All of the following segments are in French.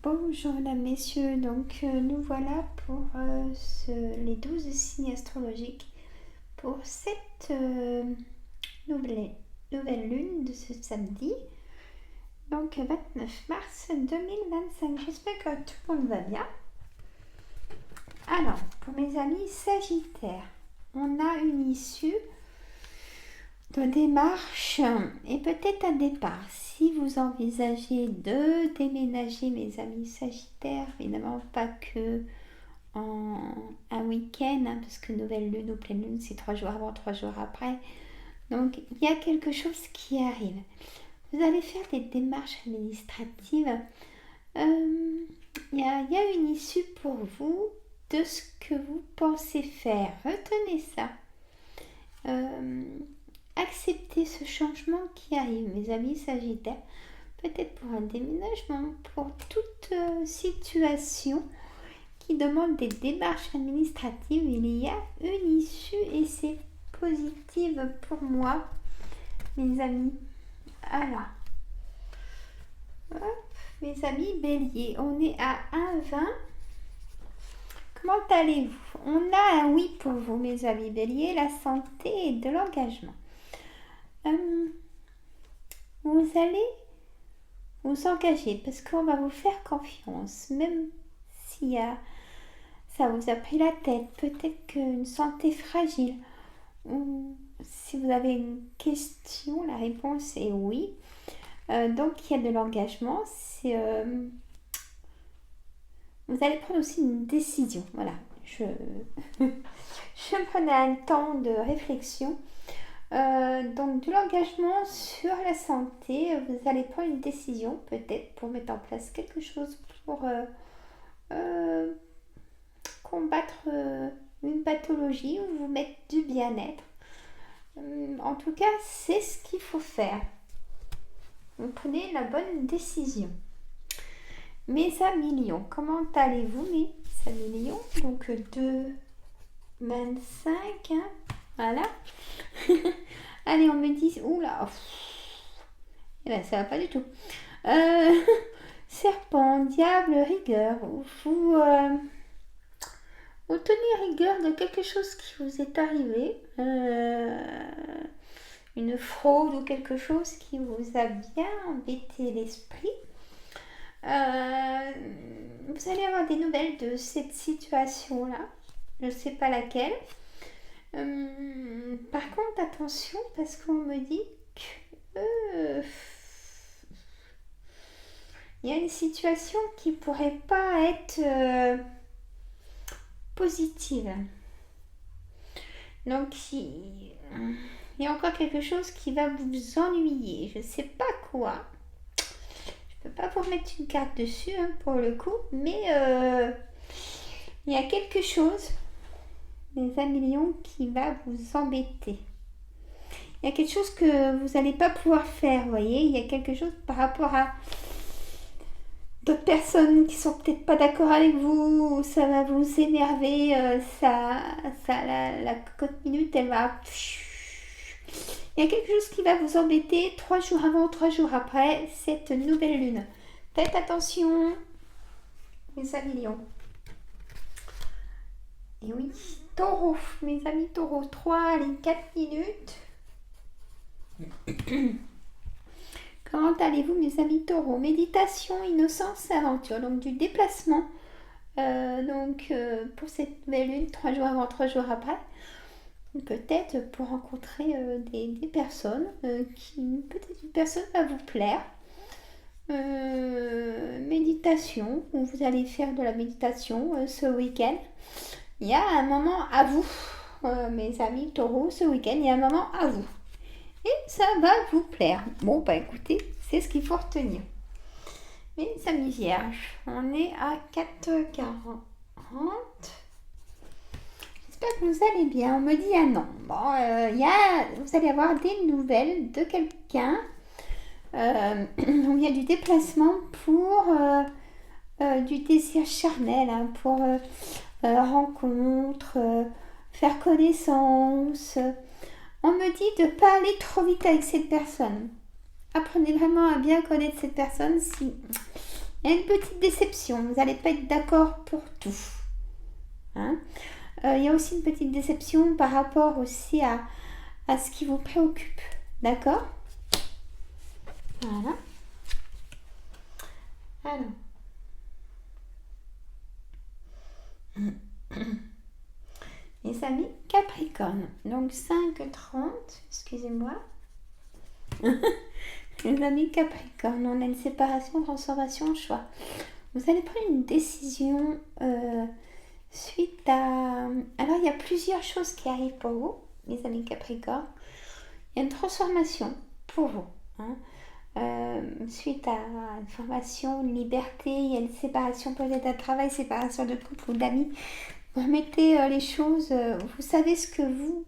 Bonjour mesdames, messieurs, donc nous voilà pour les 12 signes astrologiques pour cette nouvelle lune de ce samedi, donc 29 mars 2025. J'espère que tout le monde va bien. Alors, pour mes amis Sagittaires, on a une issue de démarche et peut-être un départ. Si vous envisagez de déménager, mes amis Sagittaires, évidemment pas que en un week-end, parce que nouvelle lune ou pleine lune, c'est 3 jours avant, 3 jours après. Donc, il y a quelque chose qui arrive. Vous allez faire des démarches administratives. Il y a une issue pour vous de ce que vous pensez faire. Retenez ça. Acceptez ce changement qui arrive, mes amis Sagittaires. Peut-être pour un déménagement, pour toute situation qui demande des démarches administratives, il y a une issue et c'est positive pour moi, mes amis. Alors, hop, mes amis Bélier, on est à 1,20. Comment allez-vous? On a un oui pour vous, mes amis Bélier, la santé et de l'engagement. Vous allez vous engager parce qu'on va vous faire confiance, même si ça vous a pris la tête, peut-être qu'une santé fragile, ou si vous avez une question, la réponse est oui. Donc il y a de l'engagement. Vous allez prendre aussi une décision. Voilà, je prenais un temps de réflexion. Donc de l'engagement sur la santé, vous allez prendre une décision peut-être pour mettre en place quelque chose pour combattre une pathologie ou vous mettre du bien-être. En tout cas, c'est ce qu'il faut faire. Vous prenez la bonne décision. Mes amis Lions, comment allez-vous, mes amis Lions? Donc 2,25, hein, voilà. Allez, on me dit, oula, eh ben, ça va pas du tout. Serpent, diable, rigueur, vous tenez rigueur de quelque chose qui vous est arrivé, une fraude ou quelque chose qui vous a bien embêté l'esprit. Vous allez avoir des nouvelles de cette situation-là, je ne sais pas laquelle. Par contre, attention, parce qu'on me dit que il y a une situation qui pourrait pas être positive. Donc, il y a encore quelque chose qui va vous ennuyer. Je ne sais pas quoi. Je ne peux pas vous remettre une carte dessus, hein, pour le coup, mais il y a quelque chose, les amis Lions, qui va vous embêter. Il y a quelque chose que vous n'allez pas pouvoir faire, vous voyez. Il y a quelque chose par rapport à d'autres personnes qui sont peut-être pas d'accord avec vous, ça va vous énerver, la cocotte minute, elle va... Il y a quelque chose qui va vous embêter 3 jours avant, 3 jours après cette nouvelle lune. Faites attention, mes amis Lions. Et oui, Taureau, mes amis Taureau, 3, allez, 4 minutes. Comment allez-vous, mes amis Taureau? Méditation, innocence, aventure. Donc du déplacement. Pour cette nouvelle lune, 3 jours avant, 3 jours après. Peut-être pour rencontrer des personnes peut-être une personne va vous plaire. Méditation, où vous allez faire de la méditation ce week-end. Il y a un moment à vous, mes amis Taureau, ce week-end, il y a un moment à vous. Et ça va vous plaire. Bon, bah écoutez, c'est ce qu'il faut retenir. Mes amis Vierges, on est à 4h40. J'espère que vous allez bien. On me dit un non. Bon, vous allez avoir des nouvelles de quelqu'un. Il y a du déplacement pour du désir charnel, hein, pour rencontre, faire connaissance. On me dit de ne pas aller trop vite avec cette personne. Apprenez vraiment à bien connaître cette personne. Si il Il y a une petite déception. Vous n'allez pas être d'accord pour tout. Hein. Il y a aussi une petite déception par rapport aussi à ce qui vous préoccupe. D'accord? Voilà. Alors. Mes amis Capricorne. Donc 5,30. Excusez-moi. Les amis Capricorne. On a une séparation, transformation, choix. Vous allez prendre une décision suite à... Alors, il y a plusieurs choses qui arrivent pour vous, mes amis Capricorne. Il y a une transformation pour vous. Hein. Suite à une formation, une liberté, il y a une séparation peut-être à travail, séparation de couple ou d'amis. Vous remettez les choses, vous savez ce que vous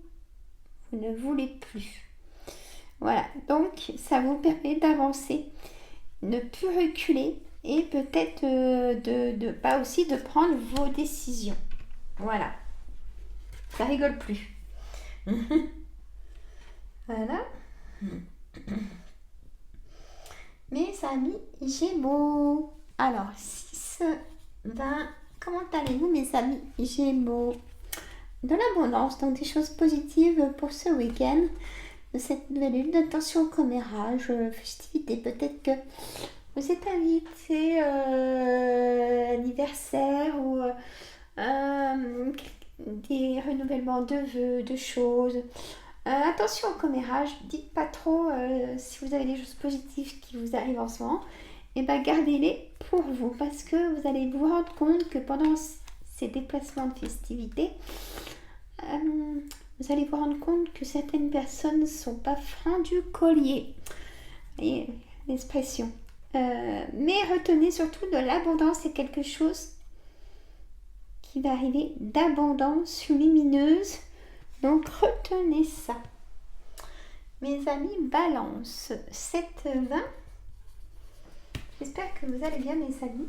ne voulez plus. Voilà, donc ça vous permet d'avancer, ne plus reculer et peut-être pas aussi de prendre vos décisions. Voilà, ça rigole plus. Voilà. Mes amis Gémeaux. Alors, 6, 20. Comment allez-vous, mes amis Gémeaux? De l'abondance, donc des choses positives pour ce week-end. De cette nouvelle lune d'attention, commérage, festivité. Peut-être que vous êtes invité anniversaire ou des renouvellements de vœux, de choses. Attention au commérage, dites pas trop si vous avez des choses positives qui vous arrivent en ce moment, et bien gardez-les pour vous parce que vous allez vous rendre compte que pendant ces déplacements de festivités, vous allez vous rendre compte que certaines personnes ne sont pas francs du collier. Vous voyez l'expression. Mais retenez surtout de l'abondance, c'est quelque chose qui va arriver d'abondance lumineuse. Donc retenez ça. Mes amis Balance, 7-20. J'espère que vous allez bien, mes amis.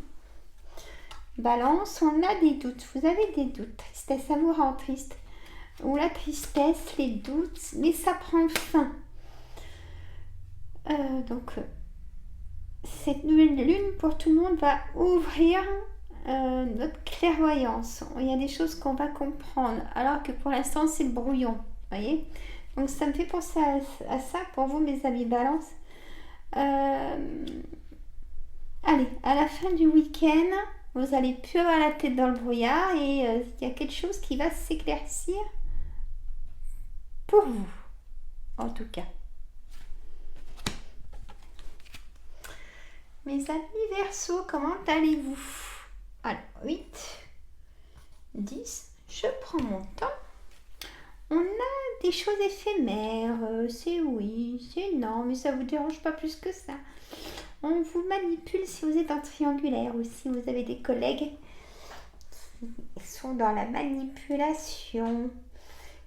Balance, on a des doutes. Vous avez des doutes. Tristesse, ça vous rend triste. Ou la tristesse, les doutes, mais ça prend fin. Donc, cette nouvelle lune, pour tout le monde, va ouvrir notre clairvoyance. Il y a des choses qu'on va comprendre, alors que pour l'instant, c'est brouillon. Voyez? Donc, ça me fait penser à ça pour vous, mes amis Balance. Allez, à la fin du week-end, vous allez plus avoir la tête dans le brouillard et il y a quelque chose qui va s'éclaircir pour vous, en tout cas. Mes amis Verseaux, comment allez-vous? Alors, 8, 10, je prends mon temps. On a des choses éphémères, c'est oui, c'est non, mais ça ne vous dérange pas plus que ça. On vous manipule si vous êtes en triangulaire ou si vous avez des collègues qui sont dans la manipulation,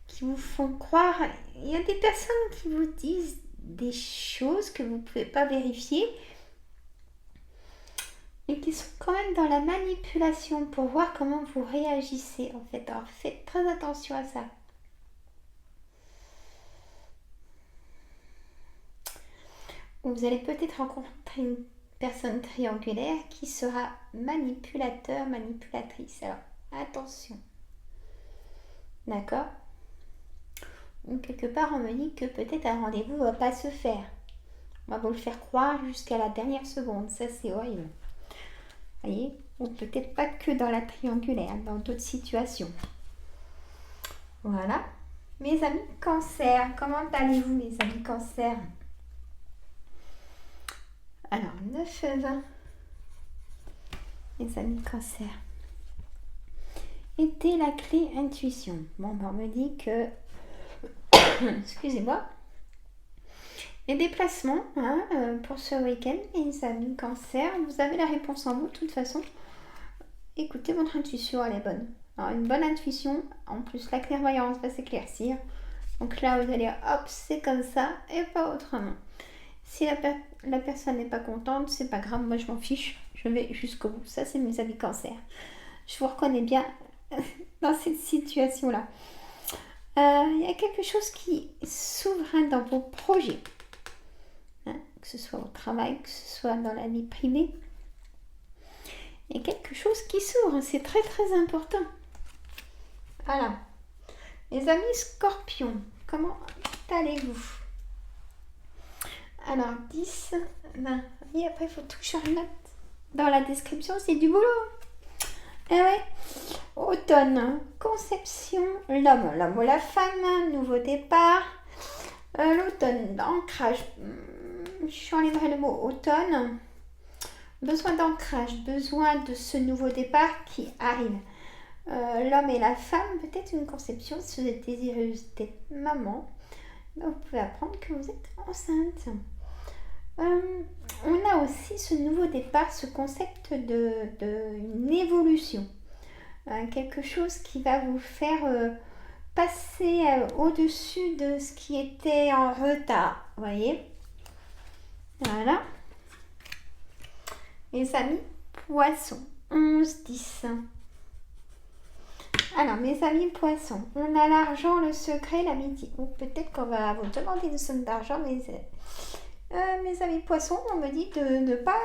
qui vous font croire. Il y a des personnes qui vous disent des choses que vous ne pouvez pas vérifier et qui sont quand même dans la manipulation pour voir comment vous réagissez en fait. Alors faites très attention à ça. Vous allez peut-être rencontrer une personne triangulaire qui sera manipulateur, manipulatrice. Alors attention. D'accord? Donc quelque part on me dit que peut-être un rendez-vous ne va pas se faire. On va vous le faire croire jusqu'à la dernière seconde. Ça c'est horrible. Vous voyez? Ou peut-être pas que dans la triangulaire, dans d'autres situations. Voilà. Mes amis Cancer, comment allez-vous, mes amis Cancer? Alors, 9-20. Mes amis Cancer. Était la clé intuition. Bon, ben, on me dit que... Excusez-moi. Les déplacements pour ce week-end, mes amis Cancer, vous avez la réponse en vous de toute façon. Écoutez, votre intuition, elle est bonne. Alors, une bonne intuition, en plus la clairvoyance va s'éclaircir. Donc là, vous allez, hop, c'est comme ça et pas autrement. Si la personne n'est pas contente, c'est pas grave, moi je m'en fiche. Je vais jusqu'au bout. Ça, c'est mes amis Cancer. Je vous reconnais bien dans cette situation-là. Il y a quelque chose qui s'ouvre dans vos projets. Que ce soit au travail, que ce soit dans la vie privée. Il y a quelque chose qui s'ouvre, c'est très très important. Voilà. Les amis scorpions, comment allez-vous? Alors, 10, 20. Et après, il faut tout je note. Dans la description, c'est du boulot. Eh ouais. Automne, conception, l'homme ou la femme, nouveau départ. L'automne, ancrage. Je enlèverai le mot automne. Besoin d'ancrage, besoin de ce nouveau départ qui arrive. L'homme et la femme, peut-être une conception, si vous êtes désireuse d'être maman, vous pouvez apprendre que vous êtes enceinte. On a aussi ce nouveau départ, ce concept d'une évolution. Quelque chose qui va vous faire passer au-dessus de ce qui était en retard. Vous voyez? Voilà. Les amis poissons, 11, 10. Alors, mes amis poissons, on a l'argent, le secret, l'amitié. Ou peut-être qu'on va vous demander une somme d'argent, mais mes amis poissons, on me dit de ne pas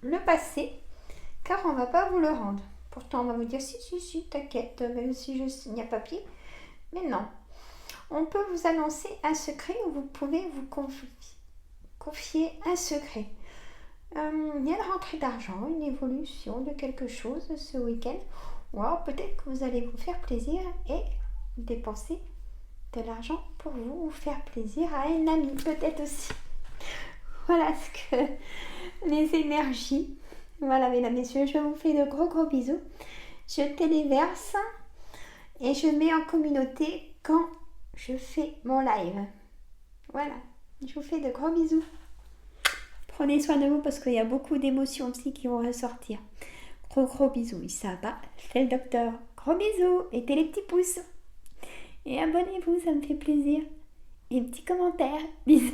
le passer, car on ne va pas vous le rendre. Pourtant, on va vous dire, si, t'inquiète, même si je signe à papier. Mais non. On peut vous annoncer un secret où vous pouvez vous confier un secret. Il y a une rentrée d'argent, une évolution de quelque chose ce week-end. Ou alors peut-être que vous allez vous faire plaisir et dépenser de l'argent pour vous faire plaisir à un ami, peut-être aussi. Voilà ce que les énergies. Voilà, mesdames, messieurs, je vous fais de gros bisous. Je téléverse et je mets en communauté quand je fais mon live. Voilà, je vous fais de gros bisous. Prenez soin de vous parce qu'il y a beaucoup d'émotions aussi qui vont ressortir. Gros bisous, ça va, c'est le docteur. Gros bisous, mettez les petits pouces. Et abonnez-vous, ça me fait plaisir. Et un petit commentaire. Bisous.